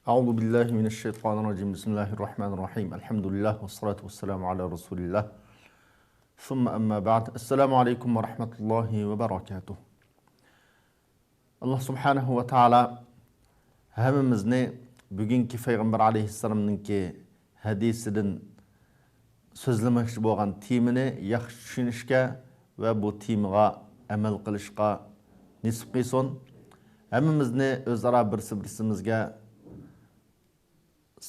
أعوذ بالله من الشيطان الرجيم بسم الله الرحمن الرحيم الحمد لله والصلاة والسلام على رسول الله ثم أما بعد السلام عليكم ورحمة الله وبركاته Allah subhanahu wa ta'ala hamimizni bugungi Payg'ambar alayhissalomning hadisidan so'zlamoqchi bo'lgan temini yaxshi tushunishga va bu temaga amal qilishga nisb qilsin. Hammamizni o'zaro birsimizga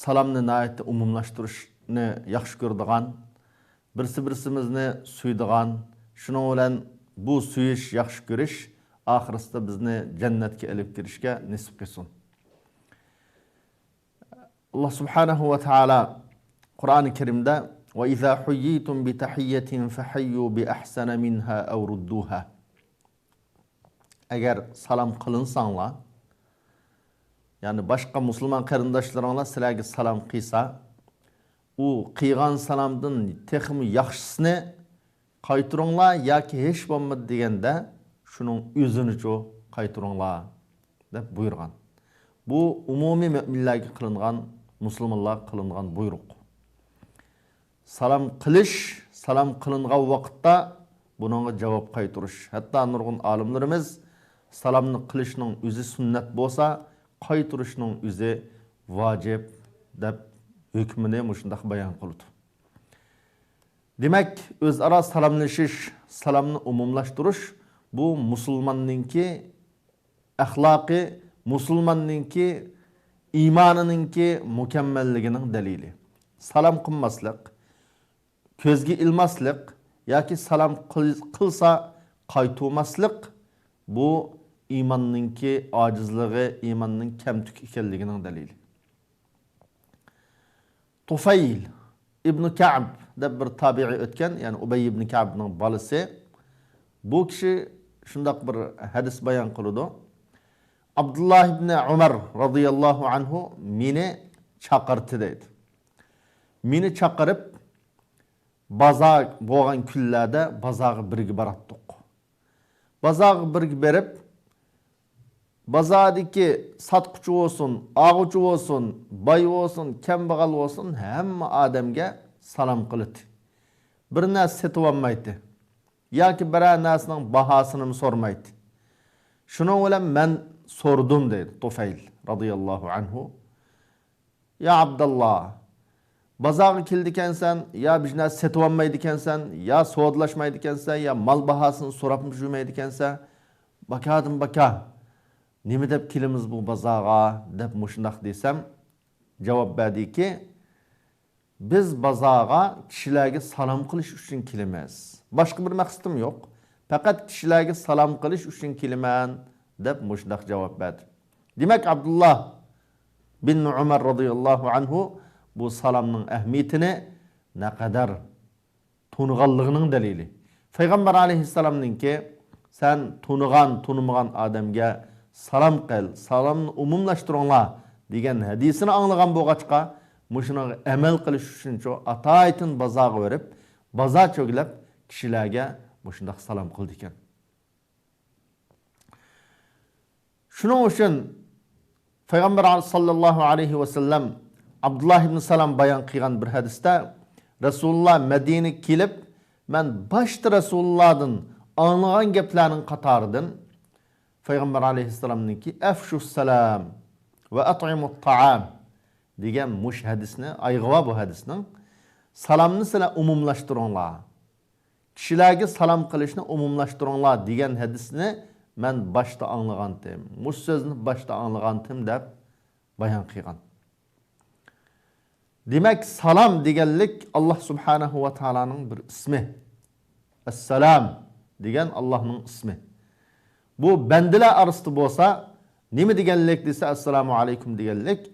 salamni nayet umumlashtirishni yaxshi ko'radigan, birimizni suydigan, shuning bilan bu suyish, yaxshi ko'rish oxirisida bizni jannatga olib kirishga nisb qilsin. Allah subhanahu wa ta'ala Qur'oni Karimda va iza huyyitum bi tahiyyatin fahayyu bi ahsana minha aw rudduha. Agar salam qilinsanglar, yani başka Müslüman qarindoshlaringlar sizlarga salam qilsa, u qilgan salamdan texmi yaxshisini qaytaringlar yoki hech bo'lmadi deganda shuning o'zini-chu qaytaringlar deb buyurgan. Bu umumiy mu'minlarga qilingan, musulmonlarga qilingan buyruq. Salam qilish, salam qilingan vaqtda buningga javob qaytarish. Hatto nurg'un olimlarimiz salamni qilishning o'zi sunnat bo'lsa, qaytarishning o'zi vojib deb hukmini shunday bayon qildi. Demak, o'zaro salomlashish, salomni umumlashtirish bu musulmonninki axloqi, musulmonninki iymonininki mukammalligining dalili. Salom qilmaslik, ko'zga ilmaslik yoki salom qilsa qaytarmaslik bu imanninki acizliği, imanның kemtük ekanligining dalili. Tufayl ibn Ka'b deb bir tabi'i o'tgan, yani Ubay ibn Ka'bning balasi. Bu kishi shundaq bir hadis bayon qildi. Abdullah ibn Umar radhiyallohu anhu meni chaqirdi dedi. Meni chaqirib bozor bo'lgan kunlarda bozorga birga baratdik. Bozorga birga berib bazadaki satqıcı olsun, ağıcı olsun, bay olsun, kembağal olsun, hamma adamga salam qildi. Bir narsa setib olmaydi. Yoki bir narsaning bahosini sormaydi. Shuning bilan men so'rdim dedi Tufayl radhiyallohu anhu. Ya Abdullah, bozorga keldikansan, ya bir narsa setib olmaydikansan, ya sodlashmaydikansan, ya mal bahosini so'rab yurmaydikansan, bakadim baka. Nima deb kelimiz bu bozorga deb mushundaq desam, javob berdiki, biz bozorga kishilarga salom qilish uchun kelamiz. Boshqa bir maqsadim yo'q. Faqat kishilarga salom qilish uchun kelaman deb mushundaq javob berdi. Demak, Abdullah bin Umar radhiyallohu anhu bu salomning ahamiyatini naqadar tunig'anligining dalili. Payg'ambar alayhissalomningki sen tunimagan odamga salam qil, salamni umumlashtiringlar degan hadisini anglagan bo'lg'achqa, mushuni amal qilish uchun ataytin bozorga berib, bozor cho'glab kishilarga mushundaq salam qildi ekan. Shuning uchun Payg'ambar sallallohu alayhi va sallam Abdullah ibn Salam bayon qilgan bir hadisda Rasululloh Madinaga kelib, men boshda Rasulullohdan anglagan gaplarning qatoridan Payg'ambar alayhissalomningki afshus salam va at'imut ta'am degan mush hadisni, ayg'ava bu hadisning salamni sizlar umumlashtiringlar, kishilarga salom qilishni umumlashtiringlar degan hadisni men boshda anglagandim. Mush so'zni boshda anglagandim deb bayon qilgan. Demak, salom deganlik Alloh subhanahu va taolaning bir ismi. Assalam degan Allohning ismi. Bu bendiler arasında bolsa nima deganlik desa assalomu alaykum deganlik,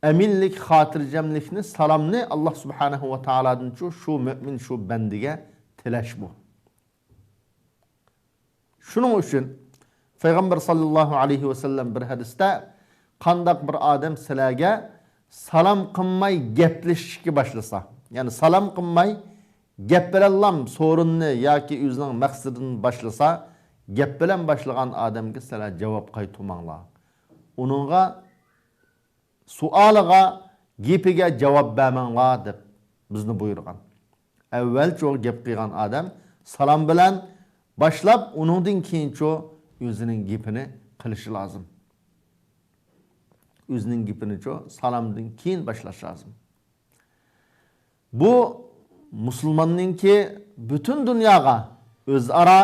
aminlik, xotirjamlikni, salomni Alloh subhanahu va taoladan shu mu'min, shu bandiga tilash bu. Shuning uchun Payg'ambar sallallohu alayhi va sallam bir hadisda qandaq bir odam sizlarga salom qilmay gaplashishga boshlasa, ya'ni salom qilmay gap bilan so'rinni yoki o'zining maqsadini boshlasa, gap bilan boshlagan odamga sizlar javob qaytarmanglar. Uningga suoliga, gepiga javob bermanglar deb bizni buyurgan. Avval çoğu gep qilgan odam salom bilan boshlab, uningdan keyin çoğu o'zining gepini qilishi lozim. O'zining gepini çoğu salomdan keyin boshlash lozim. Bu musulmonninki bütün dunyoga o'zaro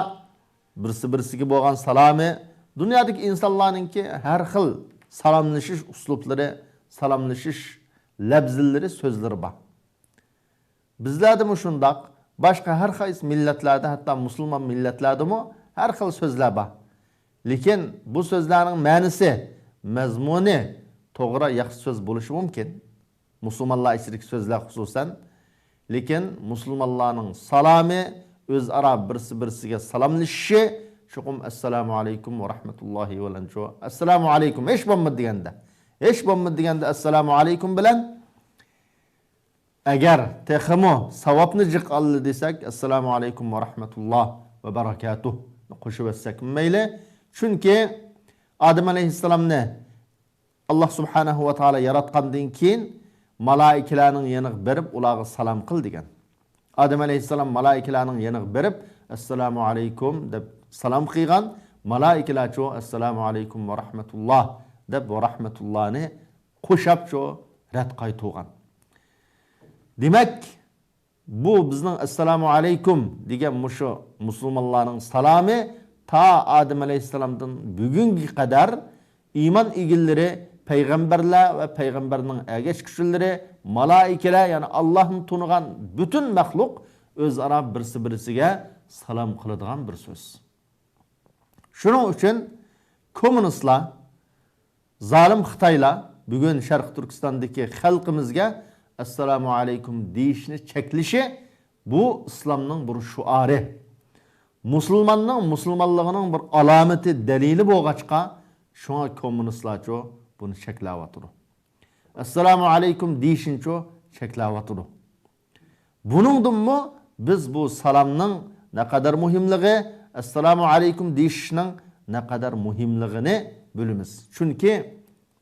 birisi-birisiga bo'lgan salomi, dunyodagi insonlarninki har xil salomlashish uslublari, salomlashish labzillari, so'zlari bor. Bizlarda shundoq, boshqa har qaysi millatlarda, hatto musulmon millatlarda har xil so'zlar bor. Lekin bu so'zlarning ma'nosi, mazmuni to'g'ri, yaxshi so'z bo'lishi mumkin. Musulmonlar ichidagi so'zlar xususan. Lekin musulmonlarning salomi, o'zaro birisi-birisiga salomlashishi, chuqum assalomu alaykum va rahmatullohi va lancho. Assalomu alaykum hech bo'lmadi deganda. Hech bo'lmadi deganda assalomu alaykum bilan agar texmo savobni jiq oldi desak, assalomu alaykum va rahmatulloh va barakatuh qo'shib etsak mayli. Chunki Odam alayhissalomni Alloh subhanahu va taolo yaratgandan keyin malaikalarning yaniq berib ularga salom qil degan. Odam alayhissalom malaikalarning yaniq berib assalomu alaykum deb salom qilgan. Malaikalar cho assalomu alaykum va rahmatulloh deb va rahmatullohni qo'shib cho rad qaytgan. Demak, bu bizning assalomu alaykum degan mushu musulmonlarning salomi ta Odam alayhissalomdan bugungi qadar iymon egillari, payg'ambarlar va payg'ambarning ergash kishilari, malaikalar, ya'ni Allohni tunigan bütün maxluq o'zaro birisi-birisiga salom qiladigan bir so'z. Shuning uchun kommunistlar, zalim Xitoylar bugun Sharq Turkistondagi xalqimizga assalomu alaykum deyishni cheklashi bu islomning bir shuari. Musulmonligining bir alomati, dalili bo'lg'achqa shunga kommunistlar buni cheklayotir. Assalomu alaykum deyishincho cheklayotir. Buningdanmi biz bu salomning naqadar muhimligi, assalomu alaykum deyishning naqadar muhimligini bilamiz. Chunki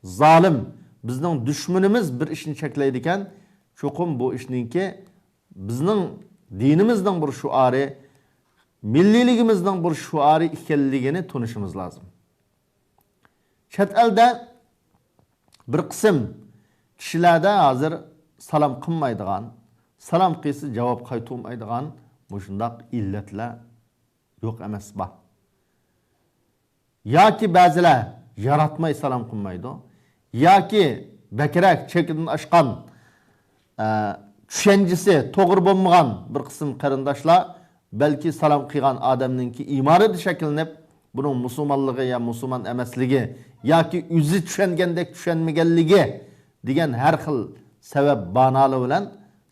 zolim, bizning dushmanimiz bir ishni cheklaydi ekan, cho'qim bu ishninki bizning dinimizning bir shuari, milliyligimizning bir shuari ekanligini tunishimiz lozim. Chet elda bir qism kishilarda hozir salom qilmaydigan, salom qilsa javob qaytarmaydigan shundoq illatlar yo'q emas bor. Yoki ba'zilar yaratmay salom qilmaydi, yoki bakrak chekidan oshgan tushunchisi to'g'ri bo'lmagan bir qism qarindoshlar balki salom qilgan odamningki iymoni shakllanib, buning musulmonligi ya musulmon emasligi yoki o'zi tushungandek tushunmaganligi degan har xil sabab banali bilan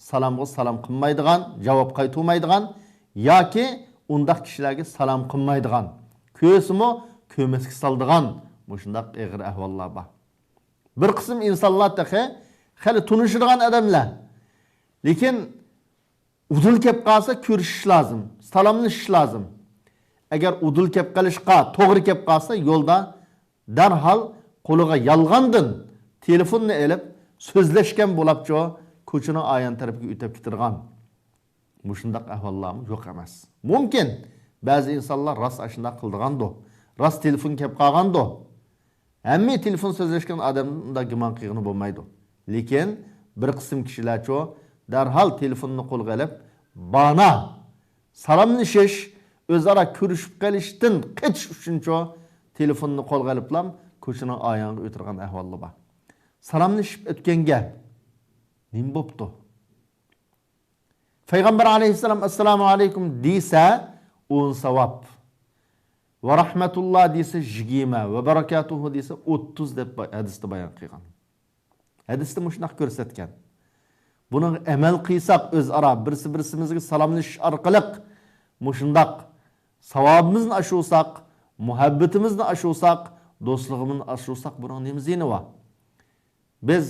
salomga salom qilmaydigan, javob qaytarmaydigan yoki undaq kishilarga salom qilmaydigan, ko'simi ko'masga saldigan shundaq og'ir ahvollar bor. Bir qism insonlar hali tunishadigan odamlar, lekin udul kelib qolsa ko'rishish lozim, salomlashish lozim. Agar udul kelib qolishqa, to'g'ri kelib qolsa yo'lda darhol qo'liga yolg'ondan telefonni elib so'zlashgan bo'libcho ko'chani ayon tarafga o'tib ketirgan. Bu shundaq ahvollar yo'q emas. Mumkin ba'zi insonlar rost ashunda qildigando, rost telefon kelib qolgando, hamma telefon so'zlashgan odamda gumon qilgani bo'lmaydi. Lekin bir qism kishilarcho darhol telefonni qo'lga olib, bana salomlashish, o'zaro ko'rishib qolishdan qochish uchuncho telefonni qo'lga oliblam ko'chani ayonga o'tirgan ahvollar bor. Salomlashib o'tganga nim bo'pti? Payg'ambar alayhissalom assalomu alaykum desa 10 savob. Va rahmatulloh desa 20 va barakatuhu desa 30 deb hadisda bayon qilgan. Hadisda shunday ko'rsatgan. Buni amal qilsak o'zaro birisi-birimizga salomlashish orqali shunday savobimizni oshirsak, muhabbatimizni oshirsak, do'stligimizni oshirsak, buning nima ziyni bor? Biz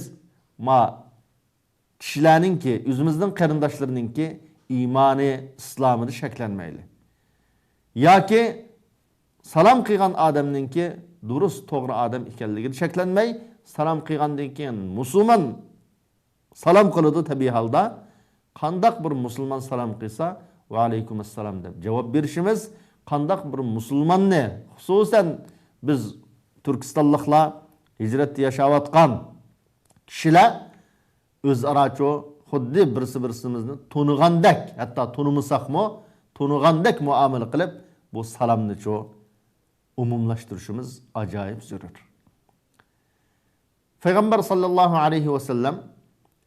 kishilarningki, o'zimizning qarindoshlariningki iymoni, islomida shaklanmayli. Yoki salom qilgan odamningki durust to'g'ri odam ekanligini shaklanmay, salom qilgandan keyin musulmon salom qiladi tabiiy holda. Qandaq bir musulmon salom qilsa, va alaykum assalom deb javob berishimiz, qandaq bir musulmonni, xususan biz Turkistonliklar hijratda yashayotgan kishilar o'zaro xuddi birimizni tonigandak, hatto tonimasaqmi, tonigandak muomala qilib bu salomni umumlashtirishimiz ajoyib zarur. Payg'ambar sallallohu alayhi va sallam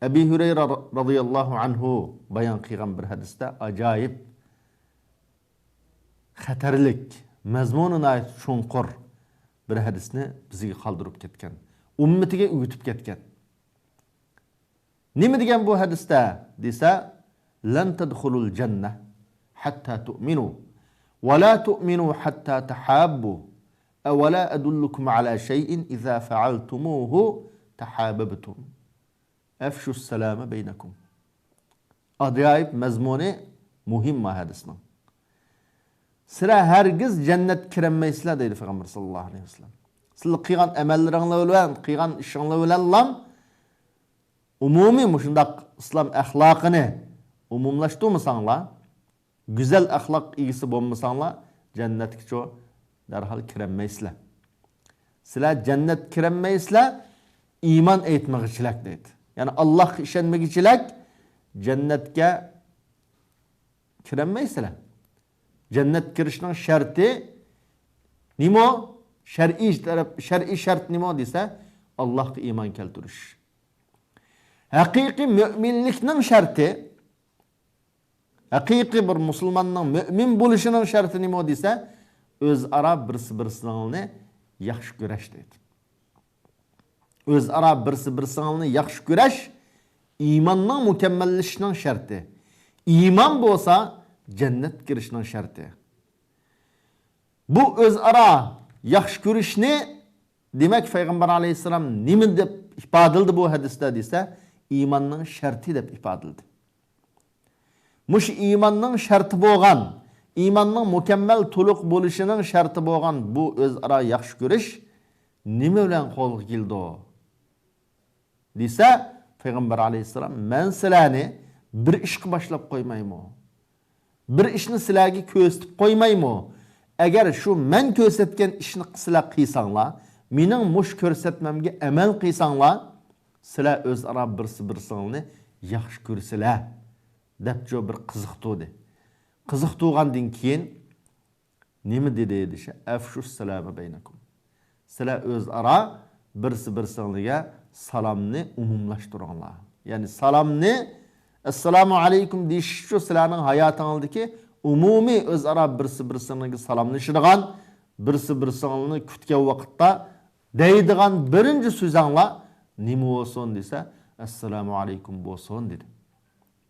Abi Hurayra radhiyallohu anhu bayon qilgan bir hadisda ajoyib xatarlik, mazmununa chunqur bir hadisni bizga qoldirib ketgan, ummatiga o'tib ketgan. Nima degan bu hadisda desa, lan tadkhulul jannah hatta tu'minu va la tu'minu hatta tahabbu aw la adullukum ala shay'in idza fa'altumuhu tahabbtum afshu as-salama baynakum. Ajoyib mazmuni muhim hadisning. Sizlar hargiz jannat kiramaysizlar deydi Payg'ambar sallallohu alayhi vasallam. Sizlar qilgan amallaringlar bilan, qilgan ishinglar bilan umumiy mushundaq islom axloqini umumlashtirmasanglar, go'zal axloq egisi bo'lmasanglar, jannatga darhol kiramaysizlar. Sizlar jannat kiramaysizlar, iymon aytmagichilar deydi. Ya'ni Allohga ishonmagichilar jannatga kiramaysizlar. Jannat kirishning sharti nima? Shar'iy shart nima desa, Allohga iymon keltirish. Haqiqiy müminlikning sharti, haqiqiy bir musulmonning mümin bo'lishining sharti nima desa, o'zaro birsi-birsini yaxshi ko'rash deydi. O'zaro birsi-birsini yaxshi ko'rash iymonning mukammallashishining sharti. Iymon bo'lsa jannat kirishning sharti. Bu o'zaro yaxshi ko'rishni demak Payg'ambar alayhisalom nima deb ifodaldi bu hadisda desa, iymonning sharti deb ifodaldi. Mush iymonning sharti bo'lgan, iymonning mukammal to'liq bo'lishining sharti bo'lgan bu o'zaro yaxshi ko'rish nima bilan qo'lga keldi? Desa, Payg'ambar alayhisalom men sizlarni bir ishga boshlab qo'ymayman. Bir ishni sizlarga ko'rsatib qo'ymayman. Agar shu men ko'rsatgan ishni sizlar qilsanglar, mening mush ko'rsatmamga amal qilsanglar, sizlar o'zaro birsi-birsingni yaxshi ko'rsizlar deb bir qiziqtirdi. Qiziqtirgandan keyin nima dedi desha, afshu salama baynakum. Sizlar o'zaro birsi-birsingizga salomni umumlashtiringlar. Ya'ni salomni assalomu alaykum deyish shu sizlarning hayotingizdagi umumiy o'zaro birsi-birsingizga salomlashadigan, birsi-birsinglarni kutgan vaqtda deydigan birinchi so'zinglar nima bo'lsin desa, assalomu alaykum bo'lsin dedi.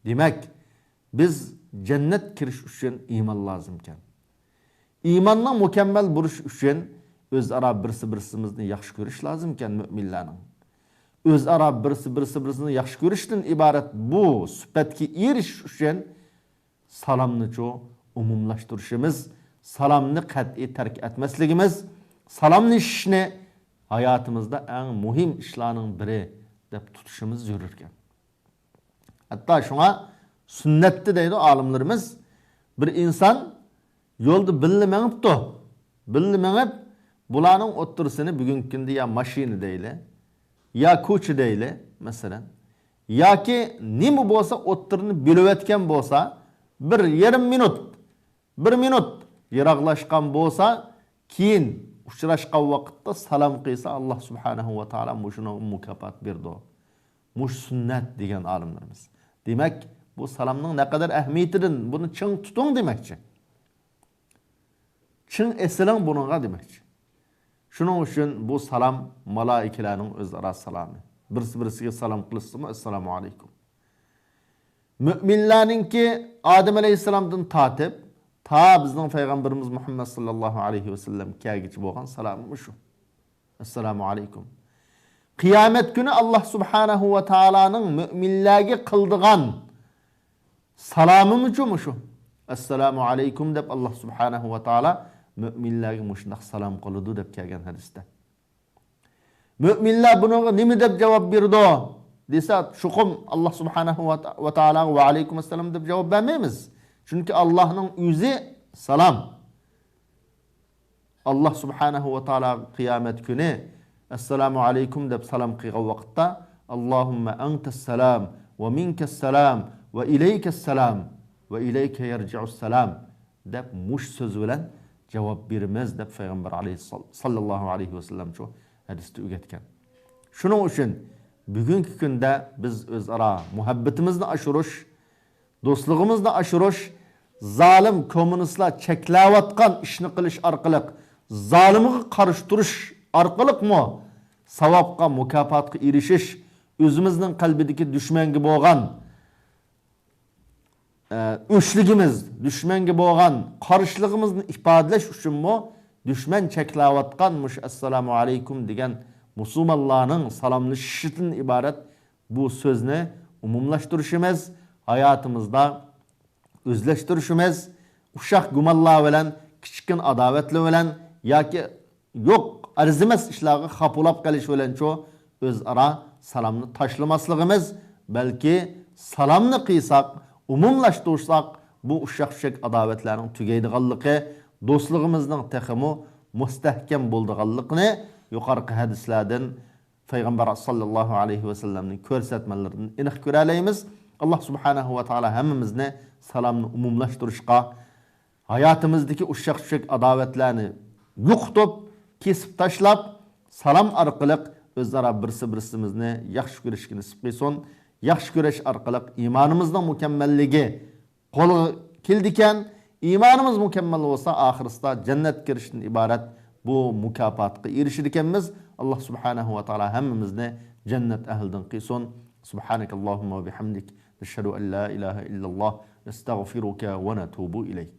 Demak, biz jannat kirish uchun iymon lozim ekan. Iymonning mukammal bo'lishi uchun o'zaro birsi-birsimizni yaxshi ko'rish lozim ekan mu'minlarning. O'zaro birsi-birsini yaxshi ko'rishdan iborat bu sifatga erishish uchun salomni umumlashtirishimiz, salomni qat'iy tark etmasligimiz, salomlashishni hayotimizda eng muhim ishlarning biri deb tutishimiz zarur ekan. Hatto shunga sunnatda deydi olimlarimiz, bir inson yo'lda billa mengibdi. Billa mengib bularning o'ttirisini bugungi kunda ya mashina deyli, ya ko'cha deyli, masalan, yoki nima bo'lsa o'ttirini bilib bo'lsa, bir yarim minut, 1 minut yiroqlashgan bo'lsa, keyin uchrashgan vaqtda salom qilsa, Alloh subhanahu va taolo mushuni mukofot berdi. Mush sunnat degan olimlarimiz. Demak, bu salomning ne kadar ahamiyatidan buni ching tuting demakchi. Ching esilang buningga demakchi. Shuning uchun bu salom malaikalarning o'zaro salomi. Birsi-birsiga salom qilishsa, assalomu alaykum. Müminlarninki Adem alayhissalomdan tatib ta bizning payg'ambarimiz Muhammad sallallohu alayhi vasallam kelgichi bo'lgan salomim shu. Assalomu alaykum. Qiyomat kuni Alloh subhanahu va taolaning mu'minlarga qildigan salomim shu. Assalomu alaykum deb Alloh subhanahu va taolo müminlarga mushunaq salom qiladi deb kelgan hadisda. Müminlar bunaqa nima deb javob berdi desa, shuqum Alloh subhanahu va taolo va alaykum assalom deb javob bermaymiz. Chunki Allohning o'zi salom. Allah subhanahu va taolo qiyomat kuni assalomu alaykum deb salom qilgan vaqtda Allohumma antas salam va minkas salam va ilaykas salam va ilayka yarji'us salam deb mush so'z bilan javob beramiz deb payg'ambar sallallohu alayhi va sallam shu hadisda o'rgatgan. Shuning uchun bugungi kunda biz o'zaro muhabbatimizni oshirish, do'stligimizni oshirish, zalim kommunistlar cheklayotgan ishni qilish orqali zalimga qarshi turish orqali savobga, mukofotga erishish, o'zimizning qalbidagi dushmanga bo'lgan o'shligimiz, dushmanga bo'lgan qarshiligimizni ifodalash uchunmi dushman cheklayotgan mush assalomu alaykum degan musulmonlarning salomlashishidan iborat bu so'zni umumlashtirishimiz, hayotimizda o'zlashtirishimiz, ushaq gumonlar bilan, kichkin adovatlar bilan yoki yo'q arzimas ishlarga xapolab qolish bilan o'zaro salomni tashlamasligimiz, balki salomni qilsak, umumlashtirsak, bu ushaq adovatlarning tugaydiganligi, do'stligimizning texmi mustahkam bo'ldiganligini yuqorqi hadislardan payg'ambar sallallohu alayhi va sallamning ko'rsatmalaridan aniq ko'ra olamiz. Alloh subhanahu va taolo hammamizni salomni umumlashtirishga, hayotimizdagi ushaq adovatlarni yo'qotib, kesib tashlab, salom orqali o'zaro birimizni yaxshi ko'rishga nasib qilsin. Yaxshi ko'rish orqali iymonimizning mukammalligi qo'lga keldikan, iymonimiz mukammal bo'lsa, oxiratda jannatga kirishdan iborat bu mukofotga erishir ekanmiz. Alloh subhanahu va taolo hammamizni jannat ahlidan qilsin. Subhanakallohumma va bihamdik, nashhadu an la ilaha illalloh, nastag'firuka va natubu ilayk.